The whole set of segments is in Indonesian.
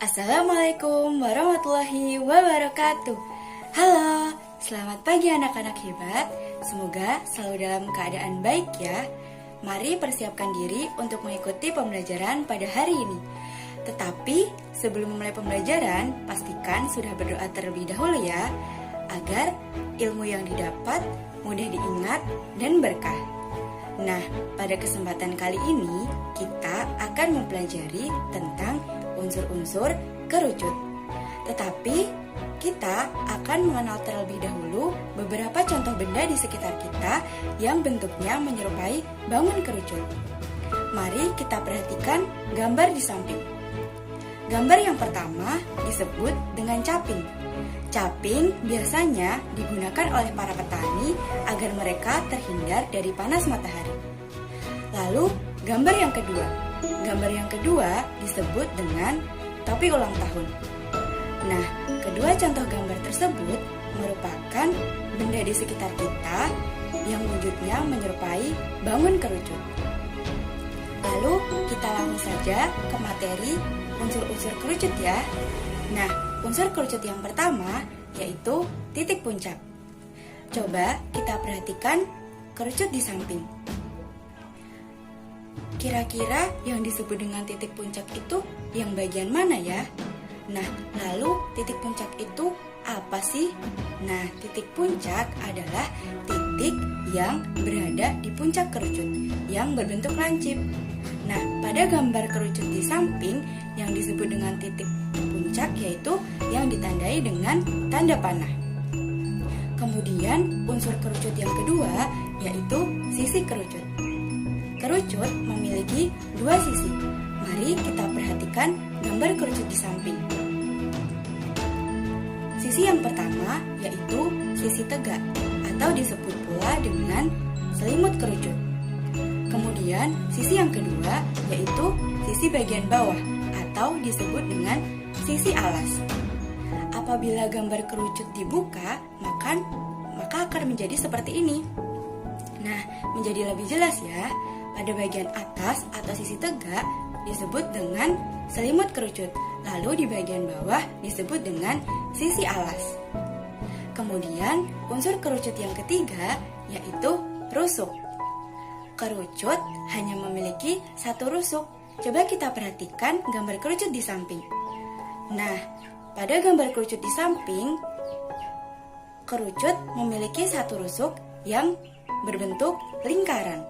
Assalamualaikum warahmatullahi wabarakatuh. Halo, selamat pagi anak-anak hebat. Semoga selalu dalam keadaan baik ya. Mari persiapkan diri untuk mengikuti pembelajaran pada hari ini. Tetapi sebelum memulai pembelajaran, pastikan sudah berdoa terlebih dahulu ya, agar ilmu yang didapat mudah diingat dan berkah. Nah, pada kesempatan kali ini kita akan mempelajari tentang unsur-unsur kerucut. Tetapi kita akan mengenal terlebih dahulu beberapa contoh benda di sekitar kita yang bentuknya menyerupai bangun kerucut. Mari kita perhatikan gambar di samping. Gambar yang pertama disebut dengan caping. Caping biasanya digunakan oleh para petani agar mereka terhindar dari panas matahari. Lalu, gambar yang kedua. Gambar yang kedua disebut dengan topi ulang tahun. Nah, kedua contoh gambar tersebut merupakan benda di sekitar kita yang wujudnya menyerupai bangun kerucut. Lalu, kita langsung saja ke materi unsur-unsur kerucut ya. Nah, unsur kerucut yang pertama yaitu titik puncak. Coba kita perhatikan kerucut di samping. Kira-kira yang disebut dengan titik puncak itu yang bagian mana ya? Nah, lalu titik puncak itu apa sih? Nah, titik puncak adalah titik yang berada di puncak kerucut yang berbentuk lancip. Nah, pada gambar kerucut di samping yang disebut dengan titik puncak yaitu yang ditandai dengan tanda panah. Kemudian unsur kerucut yang kedua yaitu sisi kerucut. Kerucut memiliki dua sisi. Mari kita perhatikan gambar kerucut di samping. Sisi yang pertama yaitu sisi tegak atau disebut pula dengan selimut kerucut. Kemudian sisi yang kedua yaitu sisi bagian bawah atau disebut dengan sisi alas. Apabila gambar kerucut dibuka, maka akan menjadi seperti ini. Nah, menjadi lebih jelas ya. Pada bagian atas atau sisi tegak disebut dengan selimut kerucut. Lalu di bagian bawah disebut dengan sisi alas. Kemudian unsur kerucut yang ketiga yaitu rusuk. Kerucut hanya memiliki satu rusuk. Coba kita perhatikan gambar kerucut di samping. Nah, pada gambar kerucut di samping, kerucut memiliki satu rusuk yang berbentuk lingkaran.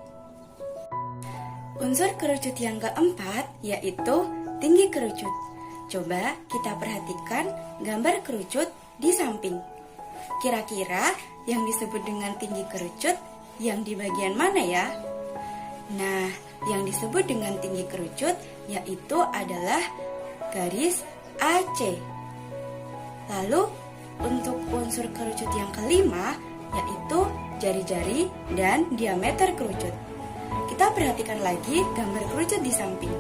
Unsur kerucut yang keempat yaitu tinggi kerucut. Coba kita perhatikan gambar kerucut di samping. Kira-kira yang disebut dengan tinggi kerucut yang di bagian mana ya? Nah, yang disebut dengan tinggi kerucut yaitu adalah garis AC. Lalu, untuk unsur kerucut yang kelima yaitu jari-jari dan diameter kerucut. Kita perhatikan lagi gambar kerucut di samping.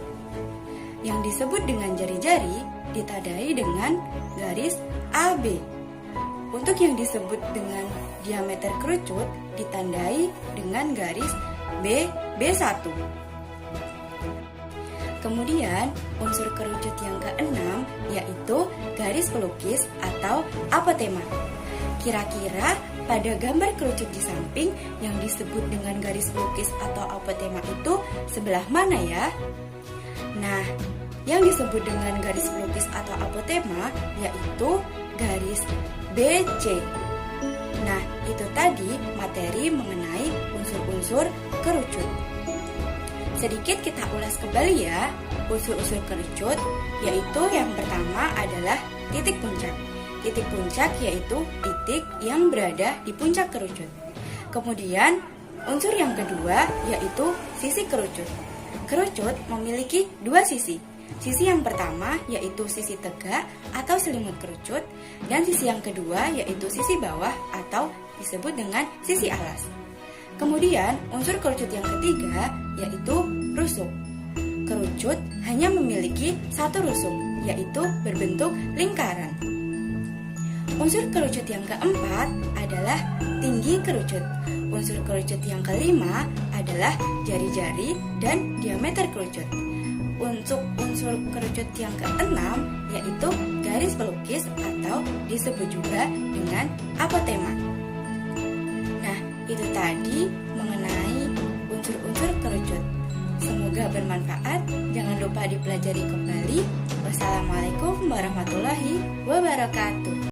Yang disebut dengan jari-jari ditandai dengan garis AB. Untuk yang disebut dengan diameter kerucut ditandai dengan garis B1. Kemudian unsur kerucut yang keenam yaitu garis pelukis atau apotema. Kira-kira pada gambar kerucut di samping yang disebut dengan garis pelukis atau apotema itu sebelah mana ya? Nah, yang disebut dengan garis pelukis atau apotema yaitu garis BC. Nah, itu tadi materi mengenai unsur-unsur kerucut. Sedikit kita ulas kembali ya, unsur-unsur kerucut yaitu yang pertama adalah titik puncak. Titik puncak yaitu titik yang berada di puncak kerucut. Kemudian unsur yang kedua yaitu sisi kerucut. Kerucut memiliki dua sisi. Sisi yang pertama yaitu sisi tegak atau selimut kerucut dan sisi yang kedua yaitu sisi bawah atau disebut dengan sisi alas. Kemudian unsur kerucut yang ketiga yaitu rusuk. Kerucut hanya memiliki satu rusuk yaitu berbentuk lingkaran. Unsur kerucut yang keempat adalah tinggi kerucut. Unsur kerucut yang kelima adalah jari-jari dan diameter kerucut. Untuk unsur kerucut yang keenam yaitu disebut juga dengan apotema. Nah, itu tadi mengenai unsur-unsur kerucut. Semoga bermanfaat, jangan lupa dipelajari kembali. Wassalamualaikum warahmatullahi wabarakatuh.